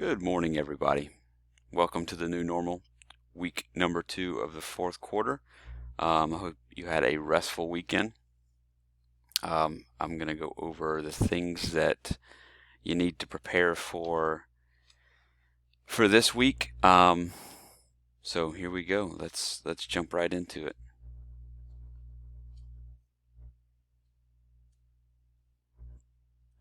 Good morning, everybody. Welcome to the new normal, week number 2 of the fourth quarter. I hope you had a restful weekend. I'm going to go over the things that you need to prepare for this week. So here we go. Let's jump right into it.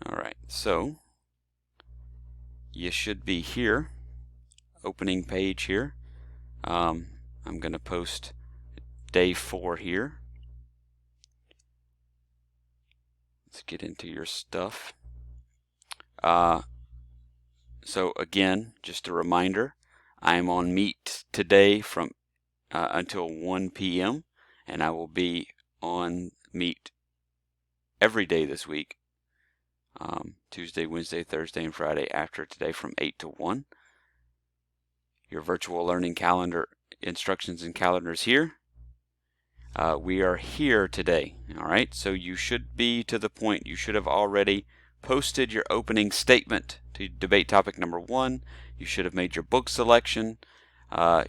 All right. So you should be here, opening page here. I'm going to post day 4 here. Let's get into your stuff. So again, just a reminder, I am on Meet today from until 1 p.m. and I will be on Meet every day this week, Tuesday, Wednesday, Thursday, and Friday after today from 8 to 1. Your virtual learning calendar instructions and calendars here. We are here today, all right? So you should be to the point. You should have already posted your opening statement to debate topic number 1. You should have made your book selection.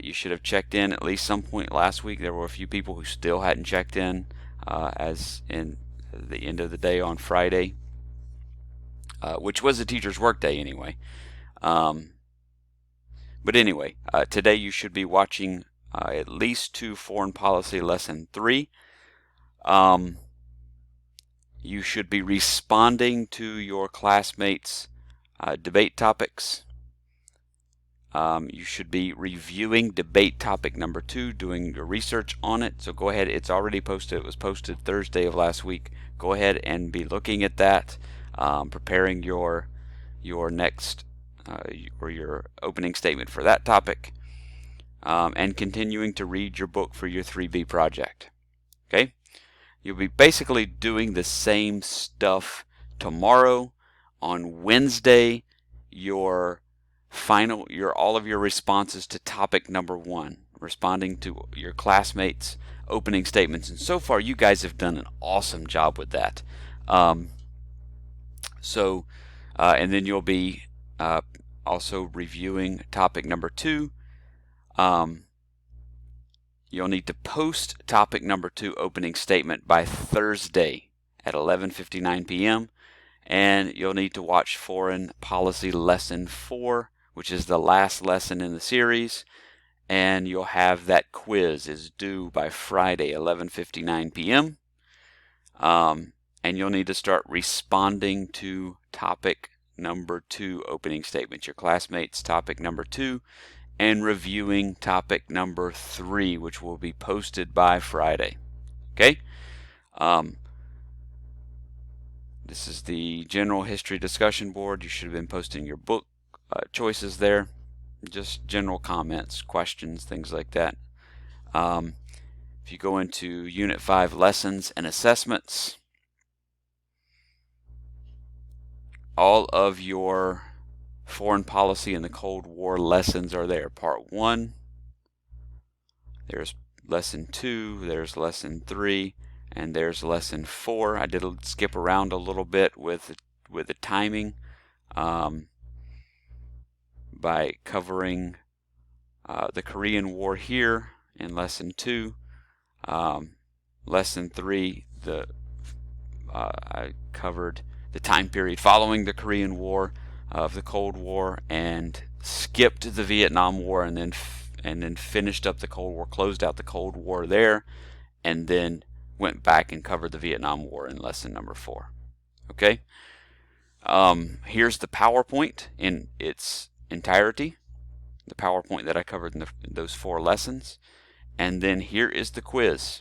You should have checked in at least some point last week. There were a few people who still hadn't checked in as in the end of the day on Friday, which was a teacher's work day anyway. But anyway, today you should be watching at least to Foreign Policy Lesson 3. You should be responding to your classmates' debate topics. You should be reviewing debate topic number 2, doing your research on it. So go ahead, it's already posted. It was posted Thursday of last week. Go ahead and be looking at that, preparing your next or your opening statement for that topic, and continuing to read your book for your 3B project. Okay? You'll be basically doing the same stuff tomorrow. On Wednesday, all of your responses to topic number 1, responding to your classmates' opening statements. And so far, you guys have done an awesome job with that. And then you'll be also reviewing topic number 2. You'll need to post topic number 2 opening statement by Thursday at 11:59 p.m. And you'll need to watch Foreign Policy Lesson 4, which is the last lesson in the series. And you'll have that quiz is due by Friday, 11:59 p.m. And you'll need to start responding to topic number 2 opening statement, your classmates' topic number 2, and reviewing topic number 3, which will be posted by Friday. Okay? This is the general history discussion board. You should have been posting your book choices there. Just general comments, questions, things like that. If you go into Unit 5 lessons and assessments, all of your foreign policy and the Cold War lessons are there. Part 1, there's lesson 2, there's lesson 3, and there's lesson 4. I did skip around a little bit with the timing by covering the Korean War here in lesson 2. Lesson 3, I covered the time period following the Korean War of the Cold War and skipped the Vietnam War and then finished up the Cold War, closed out the Cold War there, and then went back and covered the Vietnam War in lesson number 4. Okay? Here's the PowerPoint in its entirety, the PowerPoint that I covered in those 4 lessons. And then here is the quiz.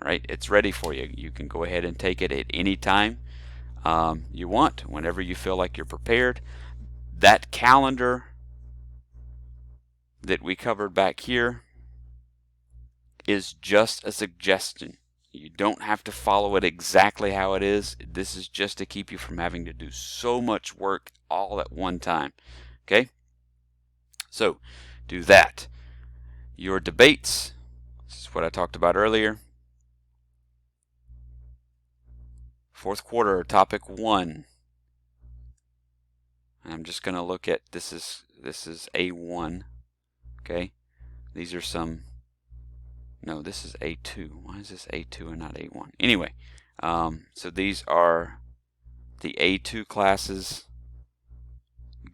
All right, it's ready for you. You can go ahead and take it at any time you want, whenever you feel like you're prepared. That calendar that we covered back here is just a suggestion. You don't have to follow it exactly how it is. This is just to keep you from having to do so much work all at one time. Okay? So, do that. Your debates, this is what I talked about earlier. Fourth quarter, topic 1. And I'm just going to look at this is A1. Okay, these are some. No, this is A2. Why is this A2 and not A1? Anyway, so these are the A2 classes.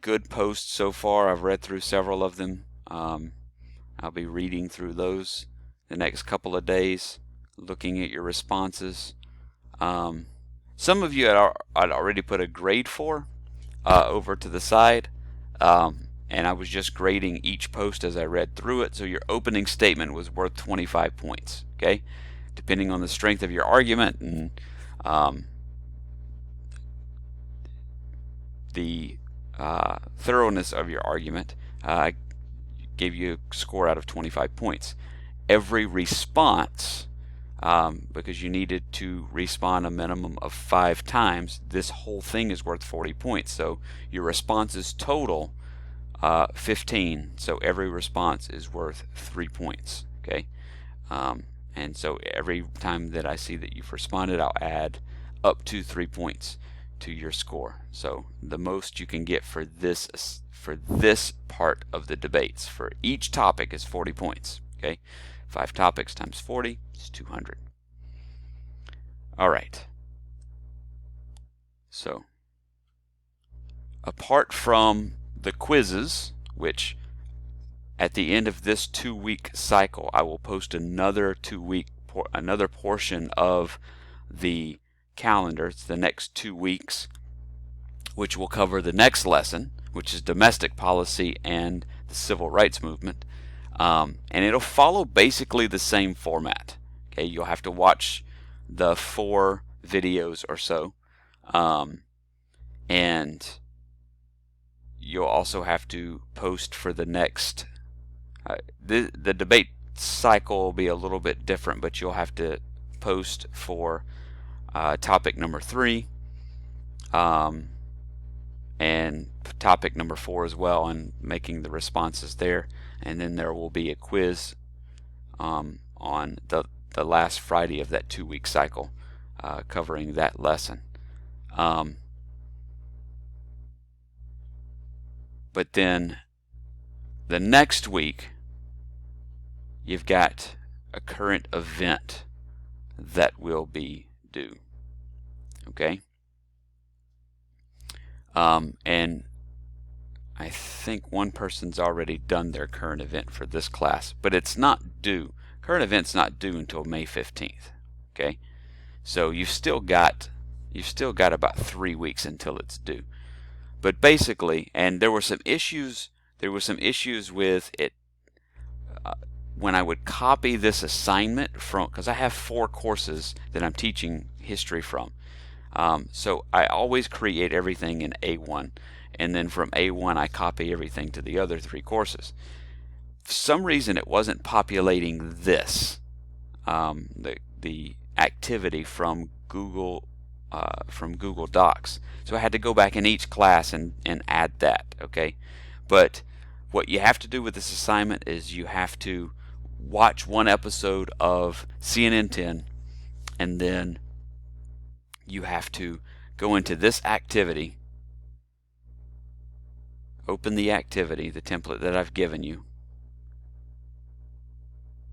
Good posts so far. I've read through several of them. I'll be reading through those the next couple of days, looking at your responses. Some of you I'd already put a grade for over to the side, and I was just grading each post as I read through it. So your opening statement was worth 25 points. Okay, depending on the strength of your argument and the thoroughness of your argument, I gave you a score out of 25 points. Every response, because you needed to respond a minimum of 5 times, this whole thing is worth 40 points. So your responses total 15. So every response is worth 3 points. Okay, and so every time that I see that you've responded, I'll add up to 3 points to your score. So the most you can get for this part of the debates for each topic is 40 points. Okay, 5 topics times 40 is 200. All right. So apart from the quizzes, which at the end of this 2-week cycle, I will post another portion of the calendar. It's the next 2 weeks, which will cover the next lesson, which is domestic policy and the civil rights movement. And it'll follow basically the same format. Okay, you'll have to watch the 4 videos or so, and you'll also have to post for the next. The debate cycle will be a little bit different, but you'll have to post for topic number 3 and topic number 4 as well, and making the responses there. And then there will be a quiz on the last Friday of that 2-week cycle, covering that lesson. But then the next week, you've got a current event that will be due. Okay? And I think one person's already done their current event for this class, but it's not due. Current event's not due until May 15th. Okay? So you've still got about 3 weeks until it's due. But basically, and there were some issues with it when I would copy this assignment from, because I have 4 courses that I'm teaching history from. So I always create everything in A1, and then from A1 I copy everything to the other 3 courses. For some reason it wasn't populating this, the activity from Google Docs. So I had to go back in each class and add that. Okay, but what you have to do with this assignment is you have to watch 1 episode of CNN 10, and then you have to go into this activity, open the activity, the template that I've given you.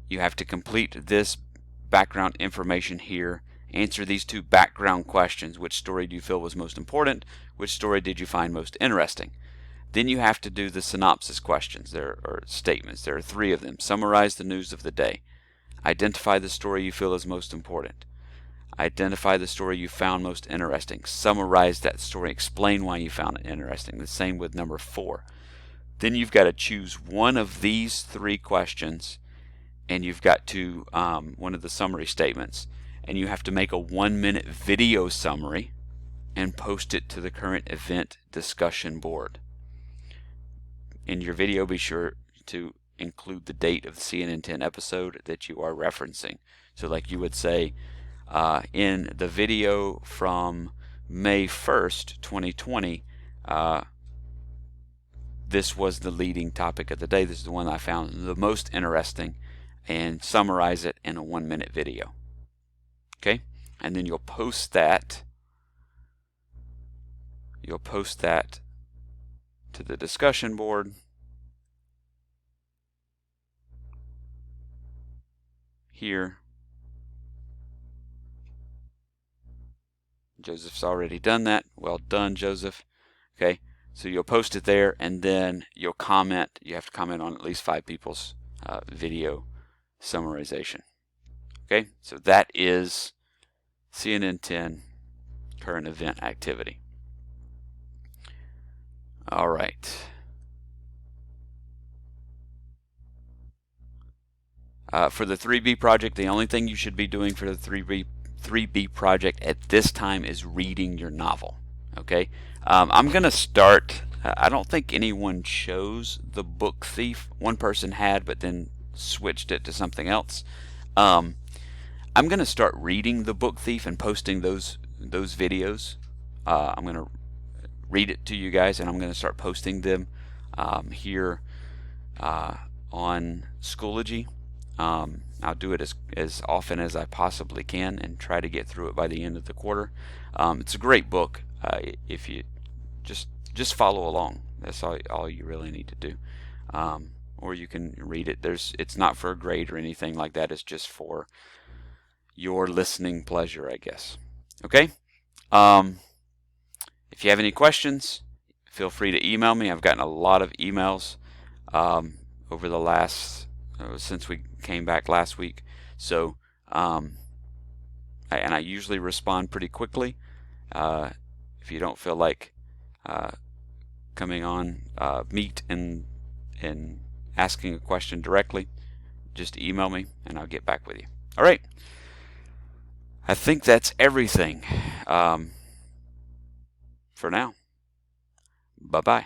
You have to complete this background information here, answer these 2 background questions. Which story do you feel was most important? Which story did you find most interesting? Then you have to do the synopsis questions. There are statements. There are 3 of them. Summarize the news of the day. Identify the story you feel is most important. Identify the story you found most interesting. Summarize that story. Explain why you found it interesting. The same with number 4. Then you've got to choose one of these 3 questions, and you've got to, one of the summary statements, and you have to make a 1-minute video summary and post it to the current event discussion board. In your video, be sure to include the date of the CNN 10 episode that you are referencing. So like you would say, in the video from May 1st, 2020, this was the leading topic of the day. This is the one I found the most interesting, and summarize it in a 1-minute video. Okay? And then you'll post that to the discussion board. Here. Joseph's already done that. Well done, Joseph. Okay, so you'll post it there, and then you'll comment. You have to comment on at least 5 people's video summarization. Okay, so that is CNN 10 current event activity. All right. For the 3B project, the only thing you should be doing for the 3B project at this time is reading your novel. Okay, I'm going to start. I don't think anyone chose the Book Thief. One person had, but then switched it to something else. I'm going to start reading the Book Thief and posting those videos. I'm going to read it to you guys, and I'm going to start posting them here on Schoology. I'll do it as often as I possibly can and try to get through it by the end of the quarter. It's a great book. If you just follow along, that's all you really need to do. Or you can read it. It's not for a grade or anything like that. It's just for your listening pleasure, I guess. Okay. If you have any questions, feel free to email me. I've gotten a lot of emails over the last since we came back last week. So, and I usually respond pretty quickly. If you don't feel like coming on Meet and asking a question directly, just email me and I'll get back with you. All right. I think that's everything for now. Bye-bye.